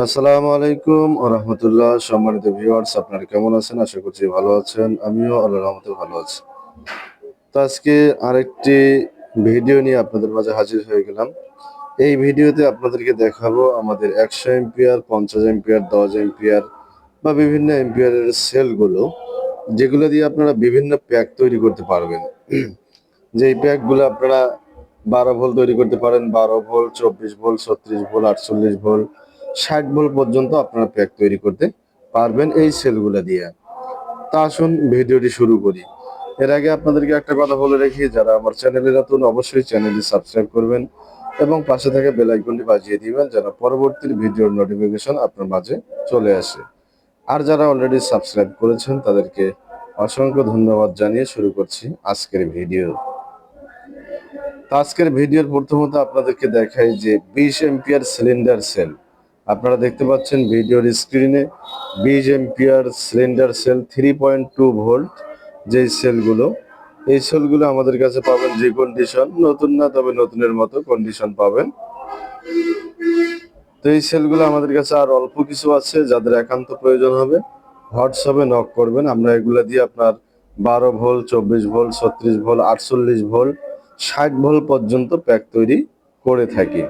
আসসালামু আলাইকুম ওয়া রাহমাতুল্লাহ। সম্মানিত ভিউয়ার্স, আপনারা কেমন আছেন? আশা করছি ভালো আছেন। আমিও আল্লাহর রহমতে ভালো আছি। তো আজকে আরেকটি ভিডিও নিয়ে আপনাদের মাঝে হাজির হয়ে গেলাম। এই ভিডিওতে আপনাদেরকে দেখাবো আমাদের 100 এম্পিয়ার, 50 এম্পিয়ার, 10 এম্পিয়ার বা বিভিন্ন এম্পিয়ারের সেলগুলো, যেগুলো দিয়ে আপনারা বিভিন্ন প্যাক তৈরি করতে পারবেন। যেই প্যাকগুলো আপনারা 12 ভোল্ট তৈরি করতে পারেন, 12 volt, 24 volt, 36 volt, 48 volt, 60 volt পর্যন্ত আপনারা প্যাক তৈরি করতে পারবেন এই সেলগুলো দিয়ে। তা আসুন ভিডিওটি শুরু করি। এর আগে আপনাদেরকে একটা কথা বলে রাখি, যারা আমার চ্যানেলে নতুন অবশ্যই চ্যানেলটি সাবস্ক্রাইব করবেন এবং পাশে থাকা বেল আইকনটি বাজিয়ে দিবেন যেন পরবর্তী ভিডিওর নোটিফিকেশন আপনার মাঝে চলে আসে। আর যারা অলরেডি সাবস্ক্রাইব করেছেন তাদেরকে অসংখ্য ধন্যবাদ জানিয়ে শুরু করছি আজকের ভিডিও। তো আজকের ভিডিওর প্রথমত আপনাদেরকে দেখাই যে 20 এম্পিয়ার সিলিন্ডার সেল। আপনারা দেখতে পাচ্ছেন ভিডিওর স্ক্রিনে 20 এম্পিয়ার সিলিন্ডার সেল 3.2 ভোল্ট যেই সেলগুলো, এই সেলগুলো আমাদের কাছে পাবেন যে কন্ডিশন, নতুন না তবে নতুনের মতো কন্ডিশন পাবেন। তো এই সেলগুলো আমাদের কাছে আর অল্প কিছু আছে, যাদের একান্ত প্রয়োজন হবে হোয়াটসঅ্যাপে নক করবেন। আমরা এগুলা দিয়ে আপনার 12 volt, 24 volt, 36 volt, 48 volt, 60 volt পর্যন্ত প্যাক তৈরি করে থাকি।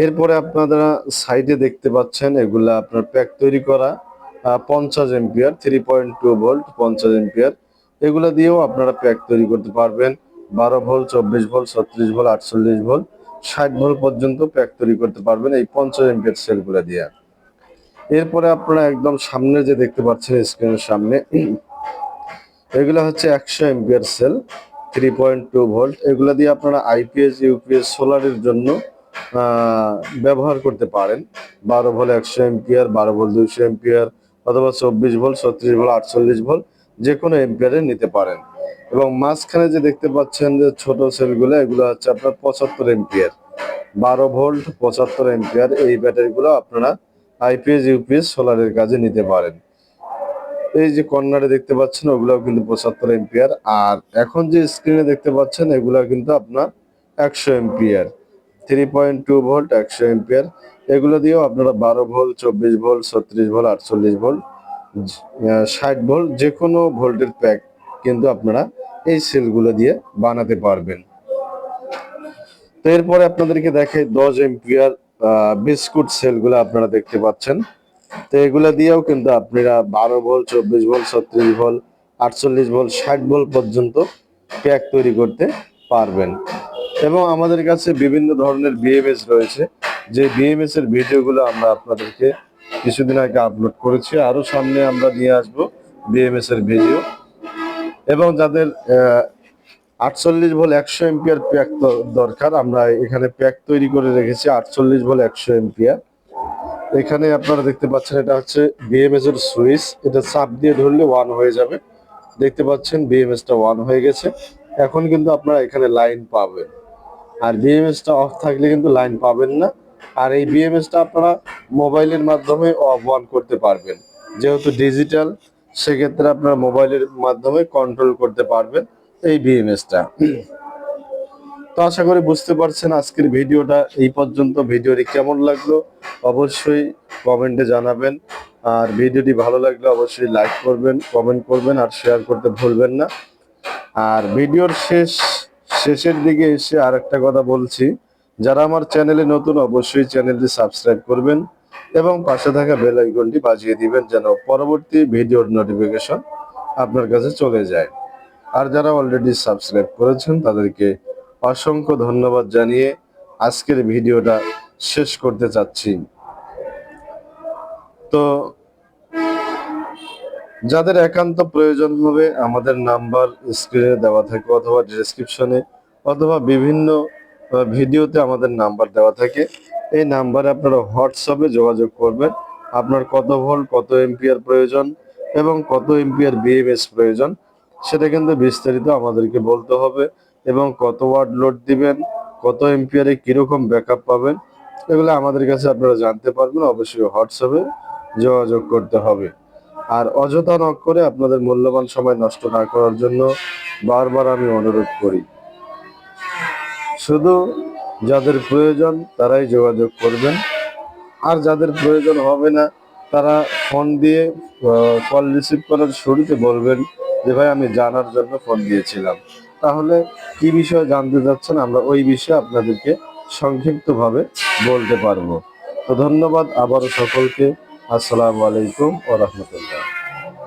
এরপরে আপনারা সাইডে দেখতে পাচ্ছেন এগুলা আপনার প্যাক তৈরি করা 50 এম্পিয়ার 3.2 ভোল্ট 50 এম্পিয়ার, এগুলা দিয়েও আপনারা প্যাক তৈরি করতে পারবেন। 12 volt, 24 volt, 36 volt, 48 volt, 60 volt পর্যন্ত প্যাক তৈরি করতে পারবেন এই 50 এম্পিয়ার সেলগুলা দিয়ে। এরপরে আপনারা একদম সামনে যে দেখতে পাচ্ছেন স্ক্রিনের সামনে, এগুলা হচ্ছে 100 এম্পিয়ার সেল 3.2 ভোল্ট। এগুলা দিয়ে আপনারা আইপিএস, ইউপিএস, সোলারের জন্য ব্যবহার করতে পারেন। 12 ভোল্ট 100 এম্পিয়ার, 12 ভোল্ট 200 এম্পিয়ার, অথবা 24 ভোল্ট, 36 ভোল্ট, 48 ভোল্ট, যে কোনো এম্পিয়ারে নিতে পারেন। এবং মাঝখানে যে দেখতে পাচ্ছেন যে ছোট সেলগুলো, এগুলো হচ্ছে আপনার 75 এম্পিয়ার, 12 ভোল্ট 75 এম্পিয়ার, এই ব্যাটারিগুলো আপনারা আইপিএস, ইউপিএস, সোলারের কাজে নিতে পারেন। এই যে কর্নারে দেখতে পাচ্ছেন ওগুলাও কিন্তু 75 এম্পিয়ার। আর এখন যে স্ক্রিনে দেখতে পাচ্ছেন এগুলা কিন্তু আপনার 100 এম্পিয়ার 3.2 ভোল্ট 100 এম্পিয়ার। এগুলো দিয়েও আপনারা 12 volt, 24 volt, 36 volt, 48 volt, 60 volt, যে কোনো ভোল্টের প্যাক কিন্তু আপনারা এই সেলগুলো দিয়ে বানাতে পারবেন। তো এরপরে আপনাদেরকে দেখাই 10 এম্পিয়ার বিস্কুট সেলগুলো আপনারা দেখতে পাচ্ছেন। তো এগুলা দিয়েও কিন্তু আপনারা 12 volt, 24 volt, 36 volt, 48 volt, 60 volt পর্যন্ত প্যাক তৈরি করতে পারবেন। এবং আমাদের কাছে বিভিন্ন ধরনের বিএমএস রয়েছে, যে বিএমএস এর ভিডিওগুলো আমরা আপনাদেরকে কিছুদিন আগে আপলোড করেছি। আরো সামনে আমরা নিয়ে আসবো বিএমএস এর ভিডিও। এবং যাদের 48 ভোল্ট 100 এম্পিয়ার প্যাক দরকার, আমরা এখানে প্যাক তৈরি করে রেখেছি 48 ভোল্ট 100 এম্পিয়ার। এখানে আপনারা দেখতে পাচ্ছেন এটা হচ্ছে বিএমএস এর সুইচ, এটা চাপ দিয়ে ধরলে অন হয়ে যাবে। দেখতে পাচ্ছেন বিএমএস টা অন হয়ে গেছে। এখন কিন্তু আপনারা এখানে লাইন পাবেন, আর বিএমএস টা অফ থাকলে কিন্তু লাইন পাবেন না। আর এই বিএমএস টা আপনারা মোবাইলের মাধ্যমে অফ অন করতে পারবেন, যেহেতু ডিজিটাল, সেক্ষেত্রে আপনারা মোবাইলের মাধ্যমে কন্ট্রোল করতে পারবেন এই বিএমএস টা। তো আশা করি বুঝতে পারছেন আজকের ভিডিওটা এই পর্যন্ত। ভিডিওটি কেমন লাগলো অবশ্যই কমেন্টে জানাবেন। আর ভিডিওটি ভালো লাগলে অবশ্যই লাইক করবেন, কমেন্ট করবেন আর শেয়ার করতে ভুলবেন না। আর ভিডিওর শেষের দিকে এসে আর একটা কথা বলছি, যারা আমার চ্যানেলে নতুন অবশ্যই চ্যানেলটি সাবস্ক্রাইব করবেন এবং পাশে থাকা বেল আইকনটি বাজিয়ে দিবেন যেন পরবর্তী ভিডিওর নোটিফিকেশন আপনার কাছে চলে যায়। আর যারা অলরেডি সাবস্ক্রাইব করেছেন তাদেরকে অসংখ্য ধন্যবাদ জানিয়ে আজকের ভিডিওটা শেষ করতে চাচ্ছি। তো যাদের একান্ত প্রয়োজন হবে আমাদের নাম্বার স্ক্রিনে দেওয়া থাকে অথবা ডেসক্রিপশনে অথবা বিভিন্ন ভিডিওতে আমাদের নাম্বার দেওয়া থাকে। এই নাম্বারে আপনারা হোয়াটসঅ্যাপে যোগাযোগ করবেন। আপনার কত ভোল্ট, কত এম্পিয়ার প্রয়োজন এবং কত এম্পিয়ার বিএমএস প্রয়োজন সেটা কিন্তু বিস্তারিত আমাদেরকে বলতে হবে। এবং কত ওয়াট লোড দিবেন, কত এম্পিয়ারে কিরকম ব্যাকআপ পাবেন, এগুলো আমাদের কাছে আপনারা জানতে পারবেন। অবশ্যই হোয়াটসঅ্যাপে যোগাযোগ করতে হবে। আর অযথা নক করে আপনাদের মূল্যবান সময় নষ্ট না করার জন্য বারবার আমি অনুরোধ করি, শুধু যাদের প্রয়োজন তারাই যোগাযোগ করবেন। আর যাদের প্রয়োজন হবে না তারা ফোন দিয়ে কল রিসিভ করার শুরুতে বলবেন যে ভাই আমি জানার জন্য ফোন দিয়েছিলাম। তাহলে কি বিষয়ে জানতে চাচ্ছেন আমরা ওই বিষয়ে আপনাদেরকে সংক্ষিপ্তভাবে বলতে পারবো। তো ধন্যবাদ আবারও সকলকে। আসসালামু আলাইকুম ওয়া রাহমাতুল্লাহ।